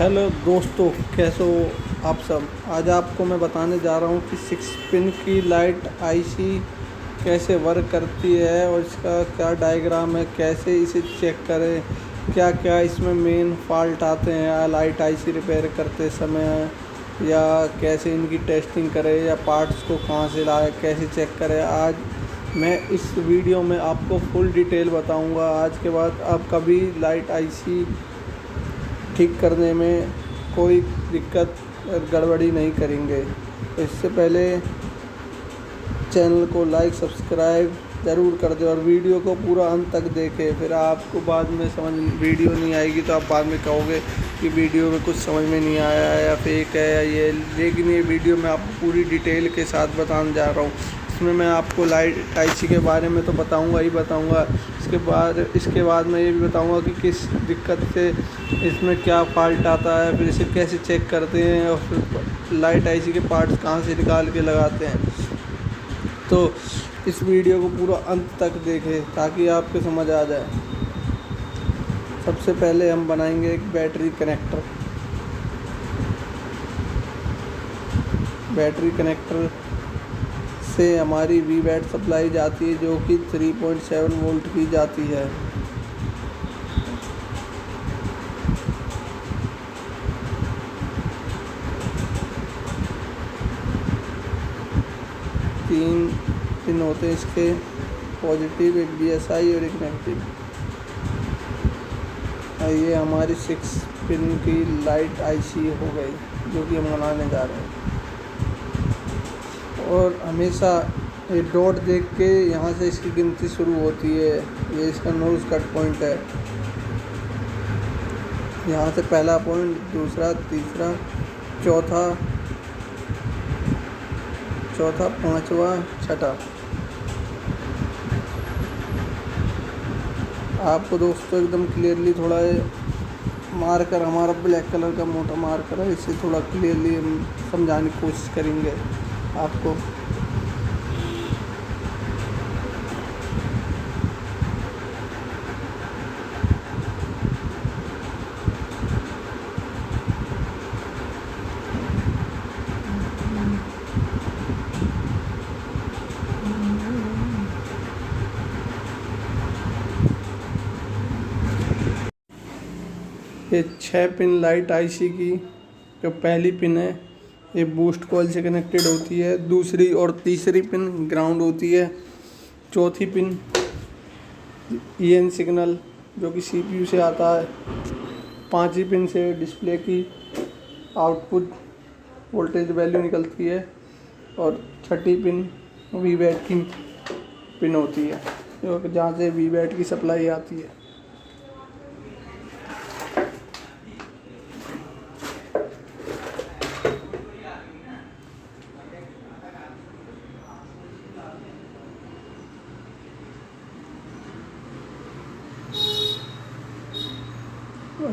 Hello दोस्तों, कैसे हो आप सब। आज आपको मैं बताने जा रहा हूँ कि 6 पिन की लाइट आईसी कैसे वर्क करती है और इसका क्या डायग्राम है, कैसे इसे चेक करें, क्या क्या इसमें मेन फॉल्ट आते हैं लाइट आईसी रिपेयर करते समय, या कैसे इनकी टेस्टिंग करें, या पार्ट्स को कहाँ से लाए, कैसे चेक करें। आज मैं इस वीडियो में आपको फुल डिटेल बताऊंगा। आज के बाद आप कभी लाइट आईसी ठीक करने में कोई दिक्कत गड़बड़ी नहीं करेंगे। तो इससे पहले चैनल को लाइक सब्सक्राइब ज़रूर कर दें और वीडियो को पूरा अंत तक देखें। फिर आपको बाद में समझ वीडियो नहीं आएगी तो आप बाद में कहोगे कि वीडियो में कुछ समझ में नहीं आया है या फेक है या ये। लेकिन ये वीडियो मैं आपको पूरी डिटेल के साथ बताने जा रहा हूँ। इसमें मैं आपको लाइट आईसी के बारे में तो बताऊँगा ही बताऊँगा, इसके बाद मैं ये भी बताऊँगा कि किस दिक्कत से इसमें क्या फॉल्ट आता है, फिर इसे कैसे चेक करते हैं और फिर लाइट आईसी के पार्ट्स कहाँ से निकाल के लगाते हैं। तो इस वीडियो को पूरा अंत तक देखें ताकि आपको समझ आ जाए। सबसे पहले हम बनाएंगे एक बैटरी कनेक्टर। बैटरी कनेक्टर से हमारी वी बैट सप्लाई जाती है जो कि 3.7 वोल्ट की जाती है। तीन पिन होते हैं इसके, पॉजिटिव, एक बीएसआई और एक नेगेटिव। ये हमारी 6 पिन की लाइट आईसी हो गई जो कि हम बनाने जा रहे हैं। और हमेशा ये डॉट देख के यहाँ से इसकी गिनती शुरू होती है। ये इसका नोज कट पॉइंट है। यहाँ से पहला पॉइंट, दूसरा, तीसरा, चौथा, पांचवा, छठा। आपको दोस्तों एकदम क्लियरली थोड़ा मार्कर, हमारा ब्लैक कलर का मोटा मार्कर है, इससे थोड़ा क्लियरली हम समझाने की कोशिश करेंगे आपको। ये 6 पिन लाइट आईसी की जो पहली पिन है ये बूस्ट कॉइल से कनेक्टेड होती है। दूसरी और तीसरी पिन ग्राउंड होती है। चौथी पिन ईएन सिग्नल जो कि सीपीयू से आता है। पांचवी पिन से डिस्प्ले की आउटपुट वोल्टेज वैल्यू निकलती है। और छठी पिन वी बैट की पिन होती है जो जहाँ से वी बैट की सप्लाई आती है।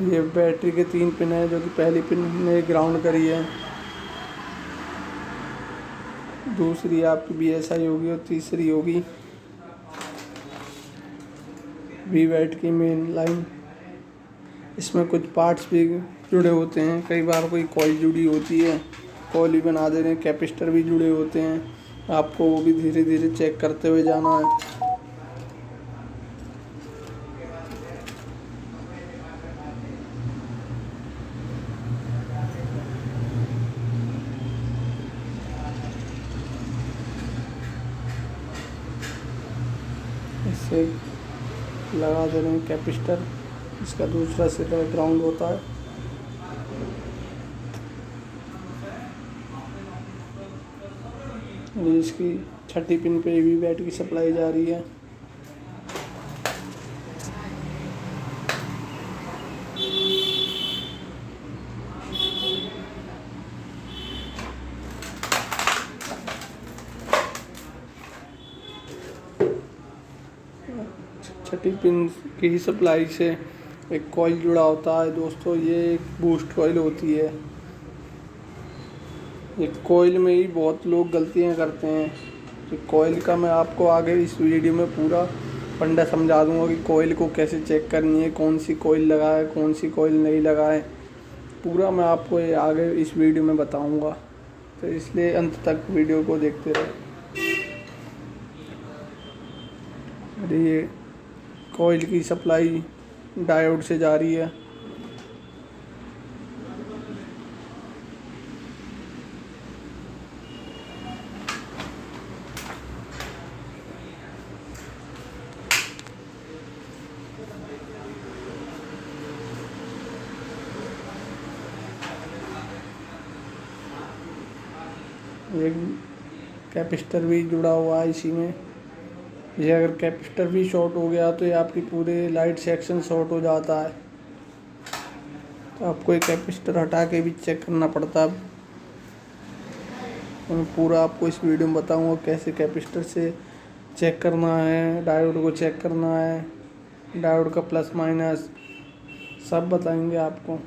ये बैटरी के 3 पिन है जो कि पहली पिन ने ग्राउंड करी है, दूसरी आपकी बीएसआई होगी और तीसरी होगी वी बैट की मेन लाइन। इसमें कुछ पार्ट्स भी जुड़े होते हैं। कई बार कोई कॉइल जुड़ी होती है, कॉइल भी बना दे रहे हैं, कैपेसिटर भी जुड़े होते हैं। आपको वो भी धीरे धीरे चेक करते हुए जाना है। इससे लगा दे रहे हैं कैपेसिटर, इसका दूसरा सिरा ग्राउंड होता है। ये इसकी छठी पिन पे वी बैट की सप्लाई जा रही है। छठी पिन की ही सप्लाई से एक कॉइल जुड़ा होता है दोस्तों। ये एक बूस्ट कॉइल होती है। ये कॉइल में ही बहुत लोग गलतियां करते हैं। तो कॉइल का मैं आपको आगे इस वीडियो में पूरा फंडा समझा दूंगा कि कॉइल को कैसे चेक करनी है, कौन सी कॉइल लगाए, कौन सी कॉइल नहीं लगाए। पूरा मैं आपको ये आगे इस वीडियो में बताऊंगा, तो इसलिए अंत तक वीडियो को देखते रहो। अरे ये कॉइल की सप्लाई डायोड से जा रही है। एक कैपेसिटर भी जुड़ा हुआ है इसी में। ये अगर कैपेसिटर भी शॉर्ट हो गया तो ये आपकी पूरे लाइट सेक्शन शॉर्ट हो जाता है, तो आपको एक कैपेसिटर हटा के भी चेक करना पड़ता है। मैं पूरा आपको इस वीडियो में बताऊंगा कैसे कैपेसिटर से चेक करना है, डायोड को चेक करना है, डायोड का प्लस माइनस सब बताएंगे आपको।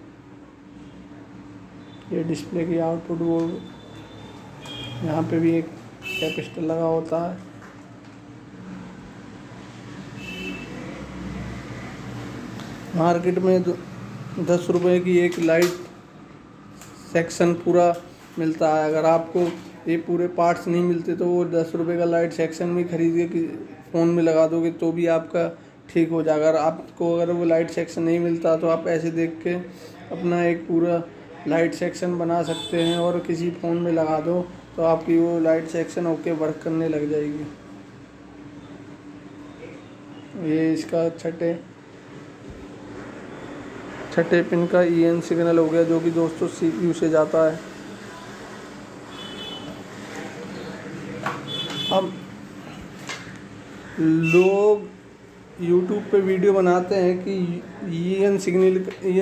ये डिस्प्ले की आउटपुट बोर्ड, यहाँ पे भी एक कैपेसिटर लगा होता है। मार्केट में 10 रुपए की एक लाइट सेक्शन पूरा मिलता है। अगर आपको ये पूरे पार्ट्स नहीं मिलते तो वो 10 रुपए का लाइट सेक्शन भी खरीद के फ़ोन में लगा दोगे तो भी आपका ठीक हो जाएगा। अगर वो लाइट सेक्शन नहीं मिलता तो आप ऐसे देख के अपना एक पूरा लाइट सेक्शन बना सकते हैं और किसी फ़ोन में लगा दो तो आपकी वो लाइट सेक्शन ओके वर्क करने लग जाएगी। ये इसका छठे पिन का EN सिग्नल हो गया, जो कि दोस्तों CPU से जाता है। अब लोग YouTube पे वीडियो बनाते हैं कि EN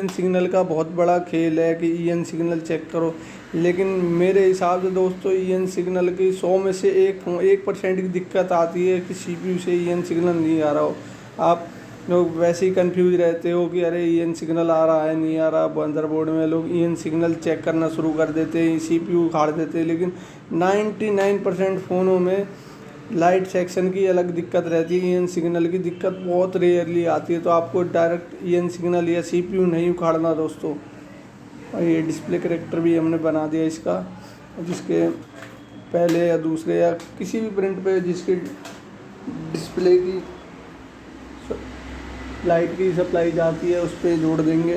सिग्नल का बहुत बड़ा खेल है कि EN सिग्नल चेक करो, लेकिन मेरे हिसाब से दोस्तों EN सिग्नल की 100 में से 1% की दिक्कत आती है कि CPU से EN सिग्नल नहीं आ रहा हो। आप लोग वैसे ही कंफ्यूज रहते हो कि अरे EN सिग्नल आ रहा है नहीं आ रहा। मदरबोर्ड में लोग EN सिग्नल चेक करना शुरू कर देते हैं, CPU उखाड़ देते हैं, लेकिन 99% फ़ोनों में लाइट सेक्शन की अलग दिक्कत रहती है। EN सिग्नल की दिक्कत बहुत रेयरली आती है, तो आपको डायरेक्ट EN सिग्नल या CPU नहीं उखाड़ना दोस्तों। और ये डिस्प्ले करेक्टर भी हमने बना दिया इसका, जिसके पहले या दूसरे या किसी भी प्रिंट पे जिसकी डिस्प्ले की लाइट की सप्लाई जाती है उस पर जोड़ देंगे।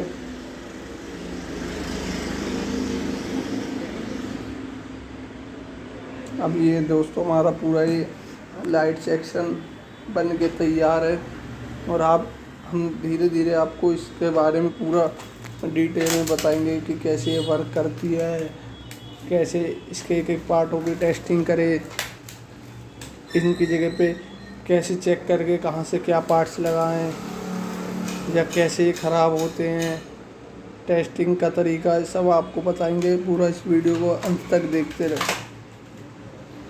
अब ये दोस्तों हमारा पूरा ये लाइट सेक्शन बन के तैयार है, और हम धीरे धीरे आपको इसके बारे में पूरा डिटेल में बताएंगे कि कैसे ये वर्क करती है, कैसे इसके एक एक पार्टों की टेस्टिंग करें, इनकी जगह पे कैसे चेक करके कहाँ से क्या पार्ट्स लगाएं या कैसे ये ख़राब होते हैं, टेस्टिंग का तरीका सब आपको बताएंगे। पूरा इस वीडियो को अंत तक देखते रहे,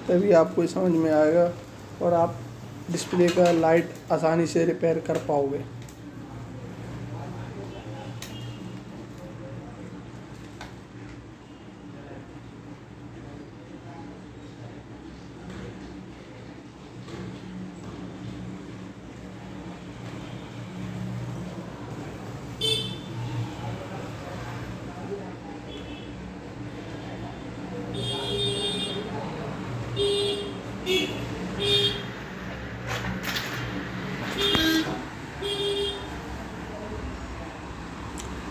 तभी आपको समझ में आएगा और आप डिस्प्ले का लाइट आसानी से रिपेयर कर पाओगे।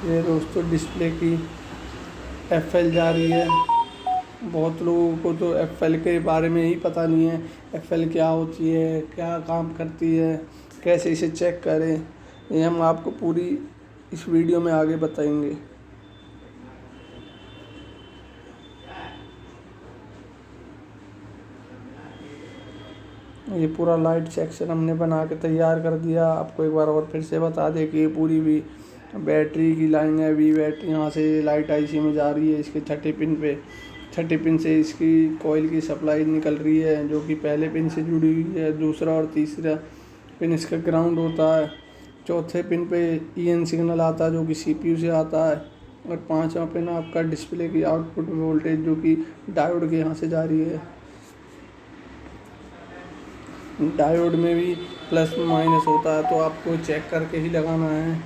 ये दोस्तों डिस्प्ले की FL जा रही है। बहुत लोगों को तो FL के बारे में ही पता नहीं है, FL क्या होती है, क्या काम करती है, कैसे इसे चेक करें, ये हम आपको पूरी इस वीडियो में आगे बताएंगे। ये पूरा लाइट सेक्शन हमने बना के तैयार कर दिया। आपको एक बार और फिर से बता दें कि ये पूरी भी बैटरी की लाइन है। वी बैटरी यहाँ से लाइट IC में जा रही है, इसके छठे पिन से इसकी कॉइल की सप्लाई निकल रही है, जो कि पहले पिन से जुड़ी हुई है। दूसरा और तीसरा पिन इसका ग्राउंड होता है। चौथे पिन पे EN सिग्नल आता है, जो कि CPU से आता है। और पाँचवा पिन आपका डिस्प्ले की आउटपुट वोल्टेज, जो कि डायोड के यहाँ से जा रही है। डायोड में भी प्लस माइनस होता है, तो आपको चेक करके ही लगाना है।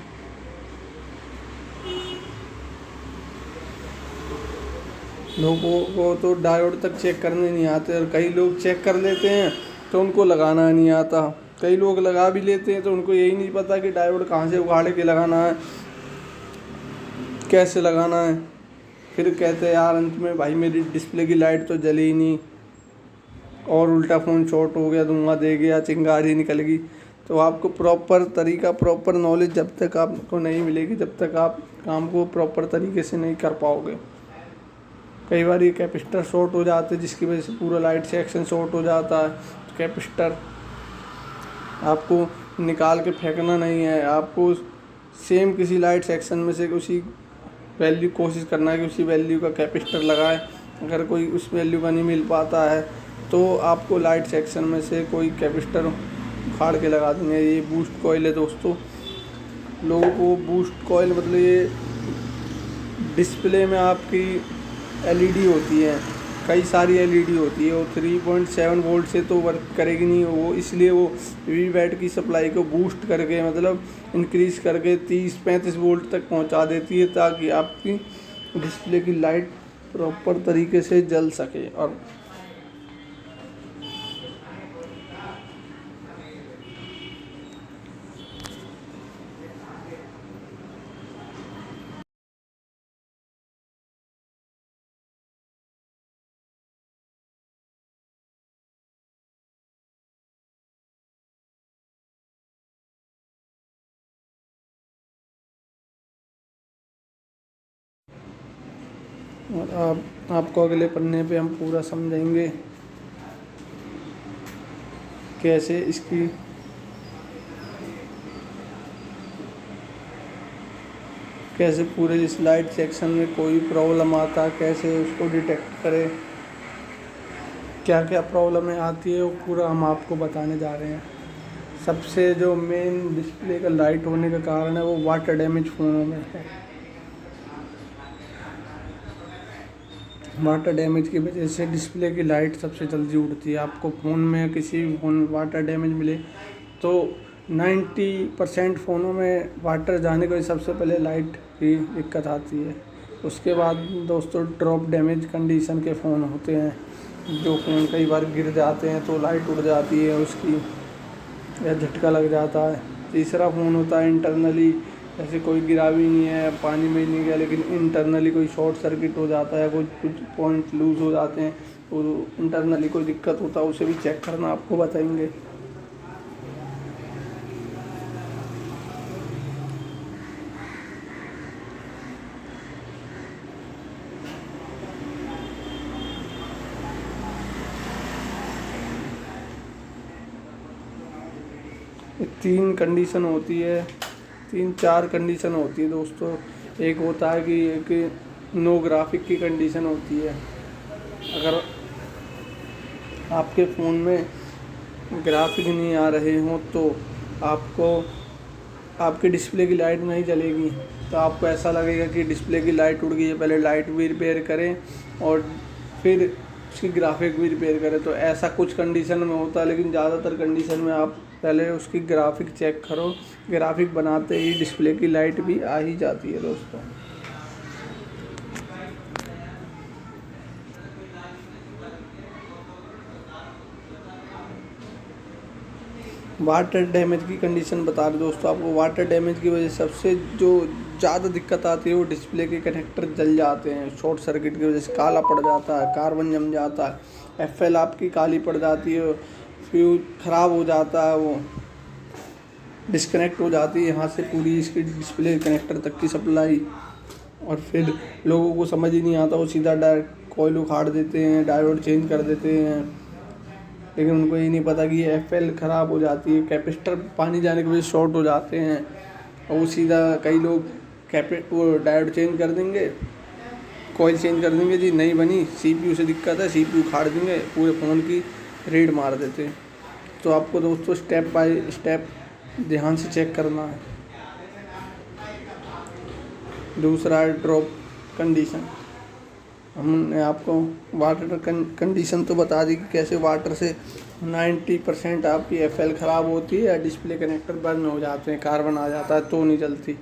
लोगों को तो डायोड तक चेक करने नहीं आते, और कई लोग चेक कर लेते हैं तो उनको लगाना नहीं आता। कई लोग लगा भी लेते हैं तो उनको यही नहीं पता कि डायोड कहाँ से उखाड़ के लगाना है, कैसे लगाना है। फिर कहते हैं यार अंत में भाई मेरी डिस्प्ले की लाइट तो जली ही नहीं, और उल्टा फ़ोन शॉर्ट हो गया, धुआं दे गया, चिंगारी निकल गई। तो आपको प्रॉपर तरीका, प्रॉपर नॉलेज जब तक आपको नहीं मिलेगी, जब तक आप काम को प्रॉपर तरीके से नहीं कर पाओगे। कई बार ये कैपेसिटर शॉर्ट हो जाते हैं जिसकी वजह से पूरा लाइट सेक्शन शॉर्ट हो जाता है। तो कैपेसिटर आपको निकाल के फेंकना नहीं है, आपको सेम किसी लाइट सेक्शन में से उसी वैल्यू कोशिश करना है कि उसी वैल्यू का कैपेसिटर लगाए। अगर कोई उस वैल्यू का नहीं मिल पाता है तो आपको लाइट सेक्शन में से कोई कैपेसिटर उखाड़ के लगा देंगे। ये बूस्ट कॉइल है दोस्तों। लोगों को बूस्ट कॉइल मतलब ये डिस्प्ले में आपकी एलईडी होती है, कई सारी एलईडी होती है, वो 3.7 वोल्ट से तो वर्क करेगी नहीं वो, इसलिए वो वी बैट की सप्लाई को बूस्ट करके मतलब इंक्रीज़ करके 30-35 वोल्ट तक पहुंचा देती है, ताकि आपकी डिस्प्ले की लाइट प्रॉपर तरीके से जल सके। और आपको अगले पन्ने पे हम पूरा समझाएंगे कैसे इसकी कैसे पूरे इस लाइट सेक्शन में कोई प्रॉब्लम आता है, कैसे उसको डिटेक्ट करें, क्या क्या प्रॉब्लमें आती है, वो पूरा हम आपको बताने जा रहे हैं। सबसे जो मेन डिस्प्ले का लाइट होने का कारण है वो वाटर डैमेज फ़ोनों में है। वाटर डैमेज की वजह से डिस्प्ले की लाइट सबसे जल्दी उड़ती है। आपको फ़ोन में किसी भी फ़ोन में वाटर डैमेज मिले तो 90% फ़ोनों में वाटर जाने की सबसे पहले लाइट की दिक्कत आती है। उसके बाद दोस्तों ड्रॉप डैमेज कंडीशन के फ़ोन होते हैं, जो फ़ोन कई बार गिर जाते हैं तो लाइट उड़ जाती है उसकी, या झटका लग जाता है। तीसरा फ़ोन होता है इंटरनली, जैसे कोई गिरा भी नहीं है, पानी में नहीं गया, लेकिन इंटरनली कोई शॉर्ट सर्किट हो जाता है, कुछ पॉइंट लूज़ हो जाते हैं, तो इंटरनली कोई दिक्कत होता है, उसे भी चेक करना आपको बताएंगे। तीन कंडीशन होती है, 3-4 कंडीशन होती है दोस्तों। एक होता है कि एक नो ग्राफिक की कंडीशन होती है। अगर आपके फ़ोन में ग्राफिक नहीं आ रहे हों तो आपको आपकी डिस्प्ले की लाइट नहीं जलेगी, तो आपको ऐसा लगेगा कि डिस्प्ले की लाइट उड़ गई है। पहले लाइट भी रिपेयर करें और फिर उसकी ग्राफिक भी रिपेयर करें। तो ऐसा कुछ कंडीशन में होता है, लेकिन ज़्यादातर कंडीशन में आप पहले उसकी ग्राफिक चेक करो। ग्राफिक बनाते ही डिस्प्ले की लाइट भी आ ही जाती है दोस्तों। वाटर डैमेज की कंडीशन बता रहे दोस्तों आपको। वाटर डैमेज की वजह से सबसे जो ज़्यादा दिक्कत आती है वो डिस्प्ले के कनेक्टर जल जाते हैं, शॉर्ट सर्किट की वजह से काला पड़ जाता है, कार्बन जम जाता है, एफएल आपकी काली पड़ जाती है, फ्यूज ख़राब हो जाता है, वो डिस्कनेक्ट हो जाती है यहाँ से पूरी इसकी डिस्प्ले कनेक्टर तक की सप्लाई। और फिर लोगों को समझ ही नहीं आता, वो सीधा डायरेक्ट कॉइल उखाड़ देते हैं, डायोड चेंज कर देते हैं, लेकिन उनको ये नहीं पता कि ये एफएल ख़राब हो जाती है, कैपेसिटर पानी जाने की वजह से शॉर्ट हो जाते हैं। और वो सीधा कई लोग वो डायोड चेंज कर देंगे, कॉइल चेंज कर देंगे, जी नहीं बनी, सीपीयू से दिक्कत है, सीपीयू उखाड़ देंगे, पूरे फ़ोन की रेड मार देते हैं। तो आपको दोस्तों स्टेप बाय स्टेप ध्यान से चेक करना है। दूसरा है ड्रॉप कंडीशन। हमने आपको वाटर कंडीशन तो बता दी कि कैसे वाटर से 90% आपकी एफएल ख़राब होती है या डिस्प्ले कनेक्टर बर्न हो जाते हैं, कार्बन आ जाता है तो नहीं चलती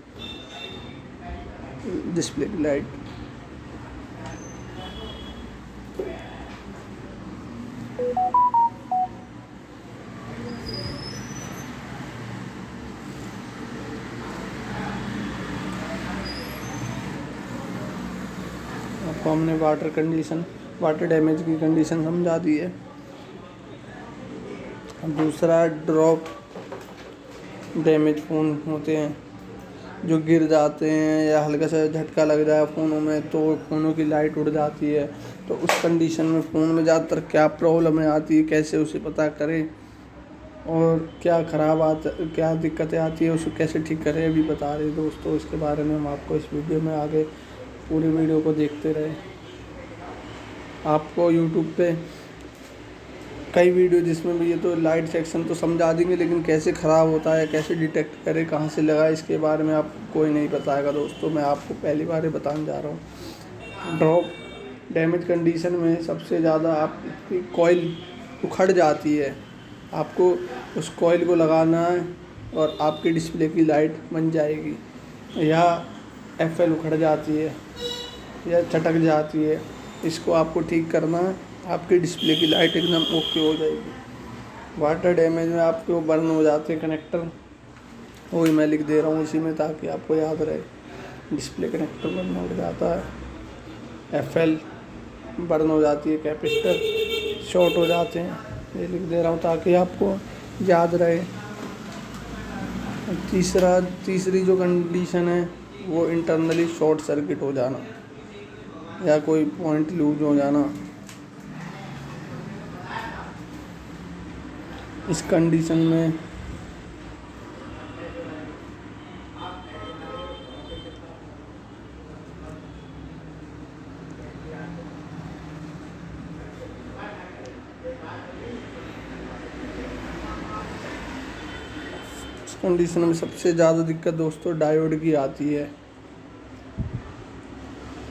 डिस्प्ले की लाइट। आपको हमने वाटर डैमेज की कंडीशन समझा दी है। दूसरा, ड्रॉप डैमेज फ़ोन होते हैं जो गिर जाते हैं या हल्का सा झटका लग जाए फ़ोनों में तो फ़ोनों की लाइट उड़ जाती है। तो उस कंडीशन में फ़ोन में ज़्यादातर क्या प्रॉब्लम आती है, कैसे उसे पता करें और क्या क्या दिक्कतें आती है, उसे कैसे ठीक करें, अभी बता रहे दोस्तों। इसके बारे में हम आपको इस वीडियो में आगे पूरी वीडियो को देखते रहे। आपको यूट्यूब पे कई वीडियो जिसमें भी ये तो लाइट सेक्शन तो समझा देंगे, लेकिन कैसे ख़राब होता है, कैसे डिटेक्ट करें, कहाँ से लगाए, इसके बारे में आपको कोई नहीं बताएगा दोस्तों। मैं आपको पहली बार बताने जा रहा हूँ। ड्रॉप डैमेज कंडीशन में सबसे ज़्यादा आपकी कॉइल उखड़ जाती है। आपको उस कॉइल को लगाना है और आपकी डिस्प्ले की लाइट बन जाएगी। या एफएल उखड़ जाती है या चटक जाती है, इसको आपको ठीक करना है, आपकी डिस्प्ले की लाइट एकदम ओके हो जाएगी। वाटर डैमेज में आपके वो बर्न हो जाते हैं कनेक्टर, वही मैं लिख दे रहा हूँ इसी में ताकि आपको याद रहे। डिस्प्ले कनेक्टर बर्न हो जाता है, एफएल बर्न हो जाती है, कैपेसिटर शॉर्ट हो जाते हैं, ये लिख दे रहा हूँ ताकि आपको याद रहे। तीसरी जो कंडीशन है वो इंटरनली शॉर्ट सर्किट हो जाना या कोई पॉइंट लूज हो जाना। इस कंडीशन में सबसे ज़्यादा दिक्कत दोस्तों डायोड की आती है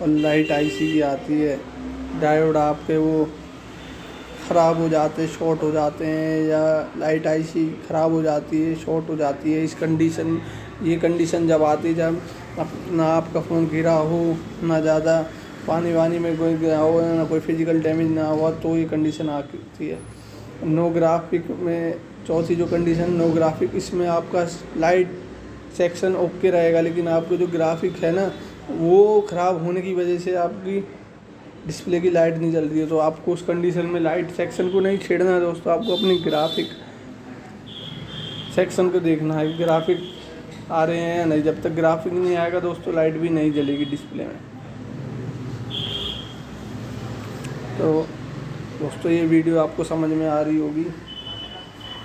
और लाइट आईसी की आती है। डायोड आपके वो ख़राब हो जाते हैं, शॉर्ट हो जाते हैं, या लाइट आईसी ख़राब हो जाती है, शॉर्ट हो जाती है। ये कंडीशन जब आती है जब ना आपका फ़ोन गिरा हो, ना ज़्यादा पानी वानी में कोई गया हो, ना कोई फिजिकल डैमेज ना हुआ, तो ये कंडीशन आती है। नो ग्राफिक में चौथी जो कंडीशन नो ग्राफिक, इसमें आपका लाइट सेक्शन ओके रहेगा, लेकिन आपको जो ग्राफिक है ना वो ख़राब होने की वजह से आपकी डिस्प्ले की लाइट नहीं जल रही है। तो आपको उस कंडीशन में लाइट सेक्शन को नहीं छेड़ना है दोस्तों, आपको अपनी ग्राफिक सेक्शन को देखना है, ग्राफिक आ रहे हैं या नहीं। जब तक ग्राफिक नहीं आएगा दोस्तों लाइट भी नहीं जलेगी डिस्प्ले में। तो दोस्तों ये वीडियो आपको समझ में आ रही होगी,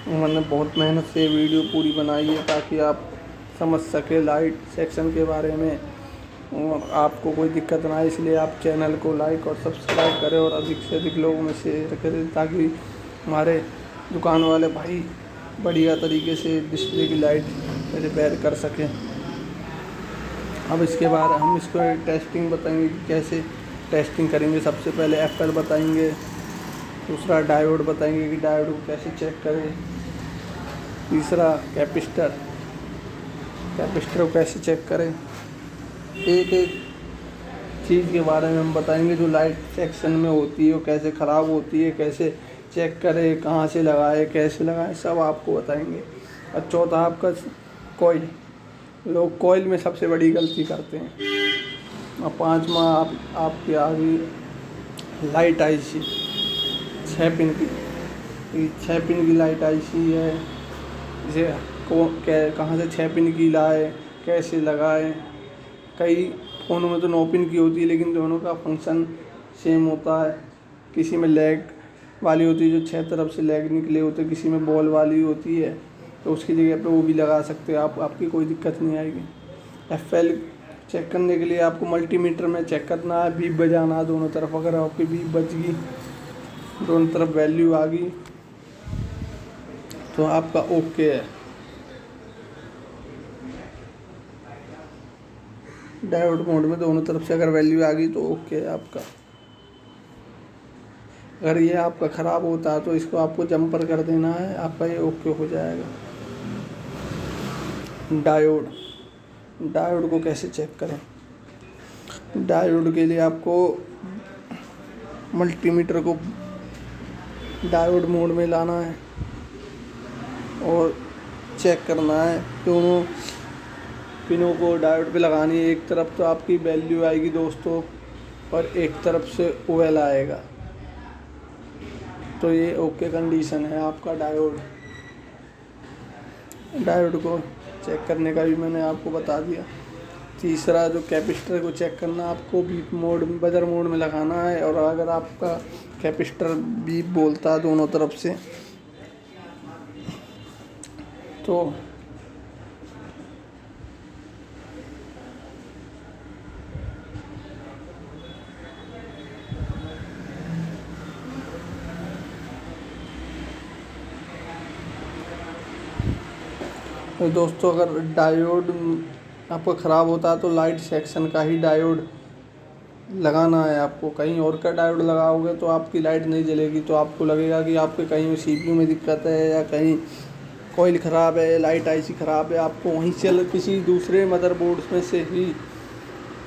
मैंने बहुत मेहनत से ये वीडियो पूरी बनाई है ताकि आप समझ सके लाइट सेक्शन के बारे में और आपको कोई दिक्कत ना आए। इसलिए आप चैनल को लाइक और सब्सक्राइब करें और अधिक से अधिक लोगों में शेयर करें ताकि हमारे दुकान वाले भाई बढ़िया तरीके से डिस्प्ले की लाइट रिपेयर कर सकें। अब इसके बाद हम इसको टेस्टिंग बताएंगे कि कैसे टेस्टिंग करेंगे। सबसे पहले एफएल बताएंगे, दूसरा डायोड बताएंगे कि डायोड को कैसे चेक करें, तीसरा कैपेसिटर को कैसे चेक करें। एक एक चीज़ के बारे में हम बताएंगे जो लाइट सेक्शन में होती है वो कैसे ख़राब होती है, कैसे चेक करें, कहाँ से लगाए, कैसे लगाएं, सब आपको बताएंगे। और चौथा आपका कॉइल, लोग कॉइल में सबसे बड़ी गलती करते हैं। और पाँचवा आपकी आ गई लाइट आईसी 6 पिन की। 6 पिन की लाइट आईसी है, इसे कहाँ से 6 पिन की लाए, कैसे लगाए। कई फ़ोनों में तो 9 पिन की होती है, लेकिन दोनों का फंक्शन सेम होता है। किसी में लैग वाली होती है जो 6 तरफ से लैग निकले होते हैं, किसी में बॉल वाली होती है, तो उसकी जगह पे वो भी लगा सकते हैं आप, आपकी कोई दिक्कत नहीं आएगी। एफएल चेक करने के लिए आपको मल्टीमीटर में चेक करना है, बीप बजाना है दोनों तरफ। अगर आपकी बीप बज गई, दोनों तरफ वैल्यू आ गई तो आपका ओके है। डायोड मोड में दोनों तरफ से अगर वैल्यू आ गई तो ओके है आपका। अगर ये आपका ख़राब होता है तो इसको आपको जंपर कर देना है, आपका ये ओके हो जाएगा। डायोड को कैसे चेक करें। डायोड के लिए आपको मल्टीमीटर को डायोड मोड में लाना है और चेक करना है। दोनों पिनों को डायोड पे लगानी है। एक तरफ तो आपकी वैल्यू आएगी दोस्तों और एक तरफ से ओएल आएगा। तो ये ओके कंडीशन है आपका डायोड। डायोड को चेक करने का भी मैंने आपको बता दिया। तीसरा जो कैपेसिटर को चेक करना, आपको बीप मोड बजर मोड में लगाना है, और अगर आपका कैपेसिटर बीप बोलता है दोनों तरफ से तो दोस्तों अगर डायोड आपका ख़राब होता है तो लाइट सेक्शन का ही डायोड लगाना है आपको। कहीं और का डायोड लगाओगे तो आपकी लाइट नहीं जलेगी, तो आपको लगेगा कि आपके कहीं सीपीयू में दिक्कत है या कहीं कॉइल ख़राब है, लाइट आईसी ख़राब है। आपको वहीं से किसी दूसरे मदरबोर्ड में से ही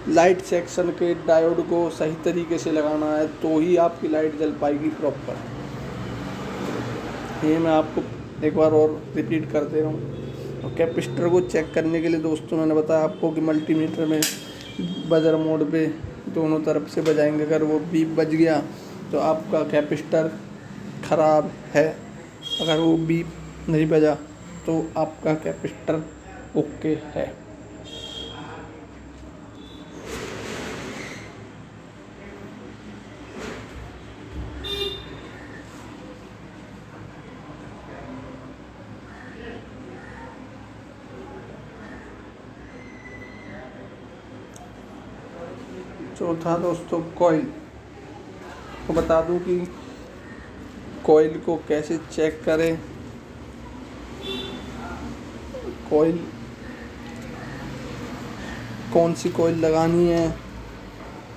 लाइट सेक्शन के डायोड को सही तरीके से लगाना है, तो ही आपकी लाइट जल पाएगी प्रॉपर। ये मैं आपको एक बार और रिपीट कर दे रहा हूँ। और कैपेसिटर को चेक करने के लिए दोस्तों मैंने बताया आपको कि मल्टीमीटर में बजर मोड पे दोनों तरफ से बजाएंगे। अगर वो बीप बज गया तो आपका कैपेसिटर ख़राब है, अगर वो बीप नहीं बजा तो आपका कैपेसिटर ओके है। चौथा दोस्तों कॉइल को बता दूं कि कॉइल को कैसे चेक करें। कॉइल कौन सी कॉइल लगानी है,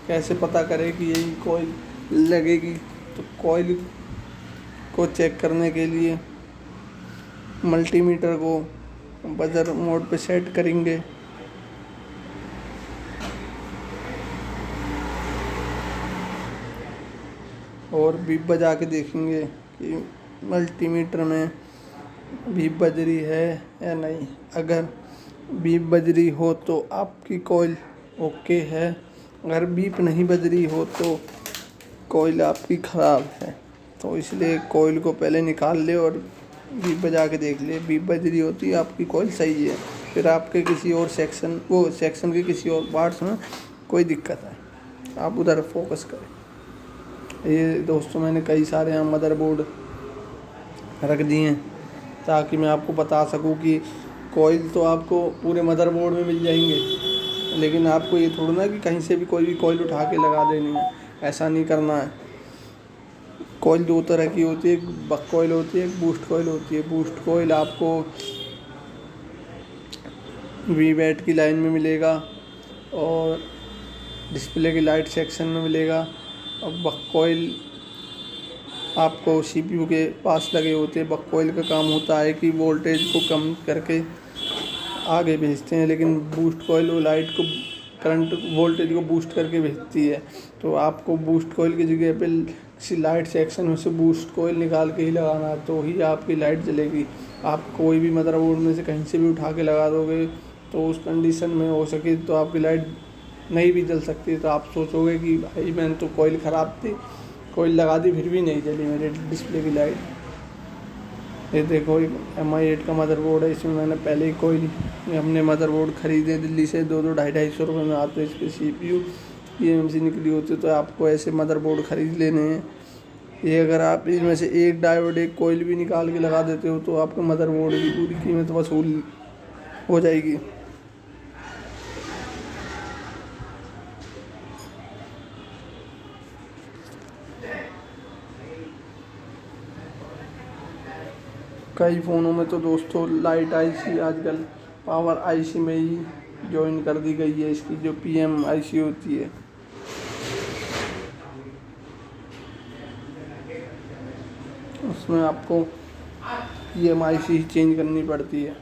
कैसे पता करें कि यही कॉइल लगेगी। तो कॉइल को चेक करने के लिए मल्टीमीटर को बजर मोड पे सेट करेंगे। और बीप बजा के देखेंगे कि मल्टीमीटर में बीप बज रही है या नहीं। अगर बीप बज रही हो तो आपकी कॉइल ओके है, अगर बीप नहीं बज रही हो तो कॉइल आपकी ख़राब है। तो इसलिए कॉइल को पहले निकाल ले और बीप बजा के देख ले। बीप बज रही होती है आपकी कॉइल सही है, फिर आपके किसी और सेक्शन के किसी और पार्ट्स में कोई दिक्कत है, आप उधर फोकस करें। ये दोस्तों मैंने कई सारे यहाँ मदरबोर्ड रख दिए हैं ताकि मैं आपको बता सकूं कि कॉइल तो आपको पूरे मदरबोर्ड में मिल जाएंगे, लेकिन आपको ये थोड़ा ना कि कहीं से भी कोई भी कॉइल उठा के लगा देनी है, ऐसा नहीं करना है। कॉइल दो तरह की होती है, एक बक कॉइल होती है, एक बूस्ट कॉइल होती है। बूस्ट कॉइल आपको वी बैट की लाइन में मिलेगा और डिस्प्ले की लाइट सेक्शन में मिलेगा। और बक कॉइल आपको सीपीयू के पास लगे होते हैं। बक कॉइल का काम होता है कि वोल्टेज को कम करके आगे भेजते हैं, लेकिन बूस्ट कॉइल वो लाइट को करंट वोल्टेज को बूस्ट करके भेजती है। तो आपको बूस्ट कॉइल की जगह पे किसी लाइट सेक्शन में से बूस्ट कॉइल निकाल के ही लगाना है, तो ही आपकी लाइट जलेगी। आप कोई भी मदरबोर्ड में से कहीं से भी उठा के लगा दोगे तो उस कंडीशन में हो सके तो आपकी लाइट नहीं भी जल सकती। तो आप सोचोगे कि भाई मैंने तो कॉइल ख़राब थी, कॉइल लगा दी फिर भी नहीं जली मेरे डिस्प्ले की लाइट। ये देखो MI8 का मदरबोर्ड है, इसमें मैंने पहले ही कॉइल हमने मदरबोर्ड ख़रीदे दिल्ली से 2-2 रुपये में आते हैं। इस पर CPU eMMC निकली होती है। तो आपको ऐसे मदरबोर्ड ख़रीद लेने हैं। ये अगर आप इनमें से एक डायोड एक कॉइल भी निकाल के लगा देते हो तो आपके मदरबोर्ड की पूरी कीमत वसूल हो जाएगी। कई फ़ोनों में तो दोस्तों लाइट आईसी आजकल पावर आईसी में ही जॉइन कर दी गई है, इसकी जो PM आईसी होती है। उसमें आपको PM आईसी ही चेंज करनी पड़ती है।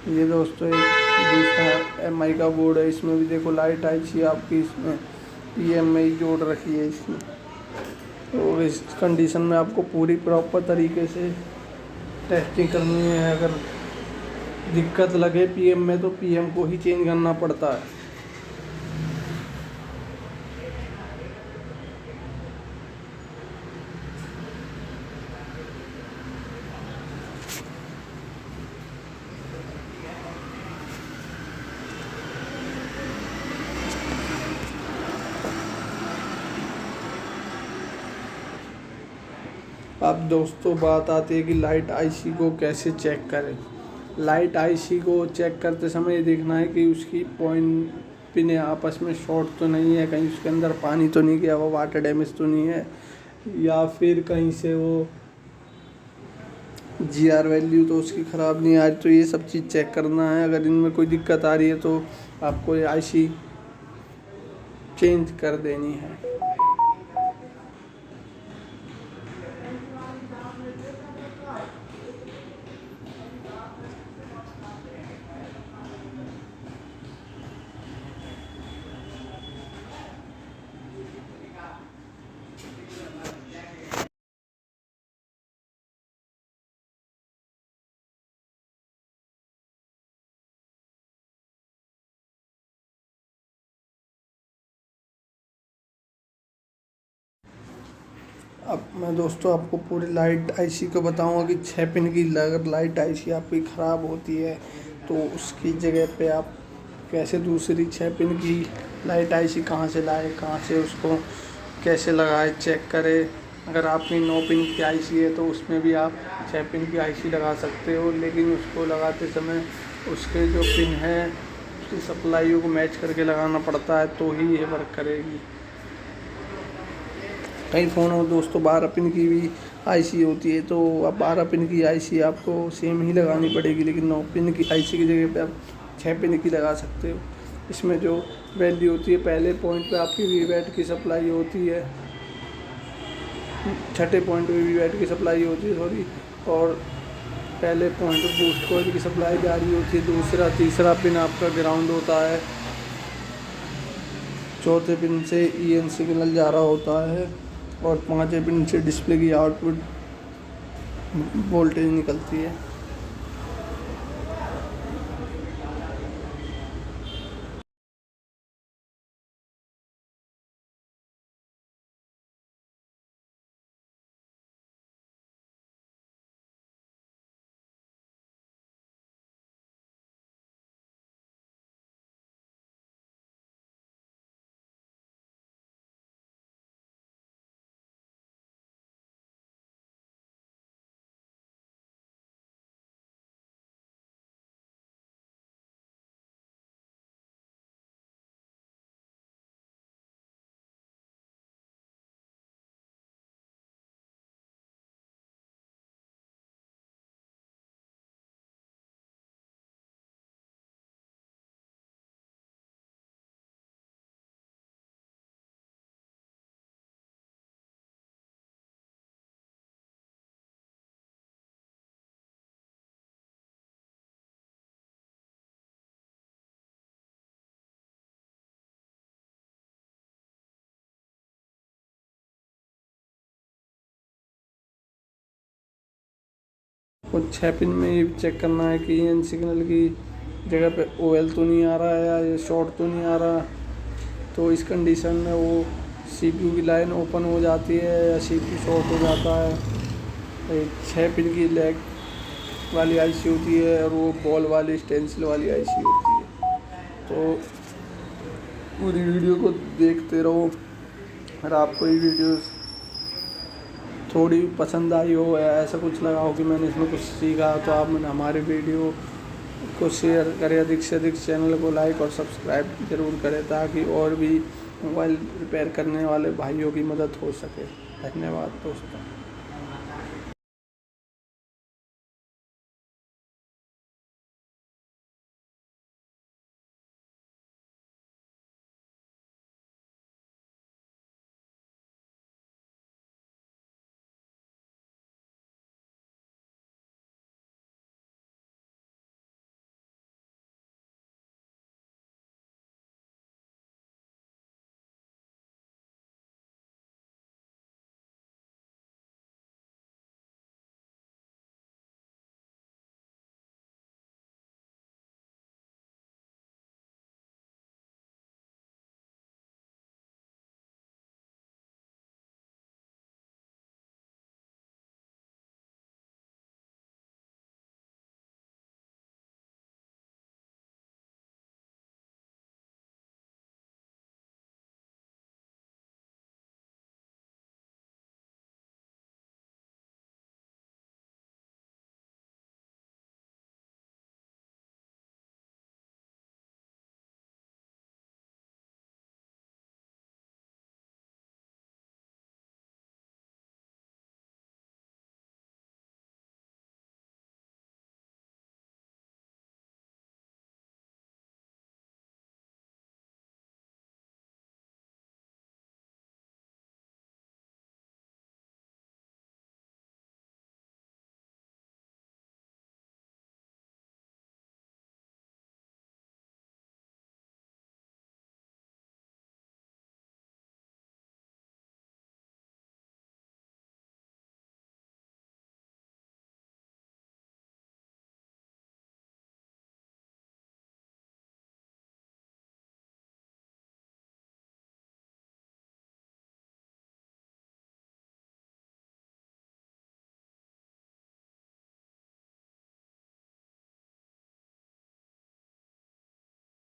ये दोस्तों एक दूसरा MI का बोर्ड है, इसमें भी देखो लाइट आईसी आपकी इसमें PM में ही जोड़ रखी है इसमें। तो इस कंडीशन में आपको पूरी प्रॉपर तरीके से टेस्टिंग करनी है। अगर दिक्कत लगे पीएम में तो पीएम को ही चेंज करना पड़ता है। अब दोस्तों बात आती है कि लाइट आईसी को कैसे चेक करें। लाइट आईसी को चेक करते समय ये देखना है कि उसकी पॉइंट पिन आपस में शॉर्ट तो नहीं है, कहीं उसके अंदर पानी तो नहीं गया, वो वाटर डैमेज तो नहीं है, या फिर कहीं से वो जीआर वैल्यू तो उसकी ख़राब नहीं आ रही। तो ये सब चीज़ चेक करना है। अगर इनमें कोई दिक्कत आ रही है तो आपको ये आईसी चेंज कर देनी है। अब मैं दोस्तों आपको पूरी लाइट आईसी को बताऊंगा कि 6 पिन की अगर लाइट आईसी आपकी ख़राब होती है तो उसकी जगह पे आप कैसे दूसरी 6 पिन की लाइट आईसी कहाँ से लाए, कहाँ से उसको कैसे लगाए, चेक करें। अगर आपकी 9 पिन की आईसी है तो उसमें भी आप 6 पिन की आईसी लगा सकते हो, लेकिन उसको लगाते समय उसके जो पिन है उसकी सप्लाईयों को मैच करके लगाना पड़ता है तो ही ये वर्क करेगी। कई फ़ोन हो दोस्तों 12 पिन की भी आईसी होती है, तो अब 12 पिन की आईसी आपको सेम ही लगानी पड़ेगी, लेकिन 9 पिन की आईसी की जगह पे आप 6 पिन की लगा सकते हो। इसमें जो वैल्यू होती है, पहले पॉइंट पे आपकी वीवैट की सप्लाई होती है, छठे पॉइंट पे वीवैट की सप्लाई होती है सॉरी, और पहले पॉइंट पे बूस्ट कॉइल की सप्लाई जारी होती है। दूसरा तीसरा पिन आपका ग्राउंड होता है, चौथे पिन से EN सिग्नल जा रहा होता है, और 5वें पिन से डिस्प्ले की आउटपुट वोल्टेज निकलती है। कुछ 6 पिन में ये चेक करना है कि EN सिग्नल की जगह पे OL तो नहीं आ रहा है, या ये शॉर्ट तो नहीं आ रहा। तो इस कंडीशन में वो CPU की लाइन ओपन हो जाती है या CPU शॉर्ट हो जाता है। 6 पिन की लैग वाली आईसी होती है, और वो बॉल वाली स्टेंसिल वाली आईसी होती है। तो पूरी वीडियो को देखते रहो। अगर आपको ये वीडियो थोड़ी पसंद आई हो या ऐसा कुछ लगा हो कि मैंने इसमें कुछ सीखा, तो आप हमारे वीडियो को शेयर करें, अधिक से अधिक चैनल को लाइक और सब्सक्राइब ज़रूर करें, ताकि और भी मोबाइल रिपेयर करने वाले भाइयों की मदद हो सके। धन्यवाद दोस्तों।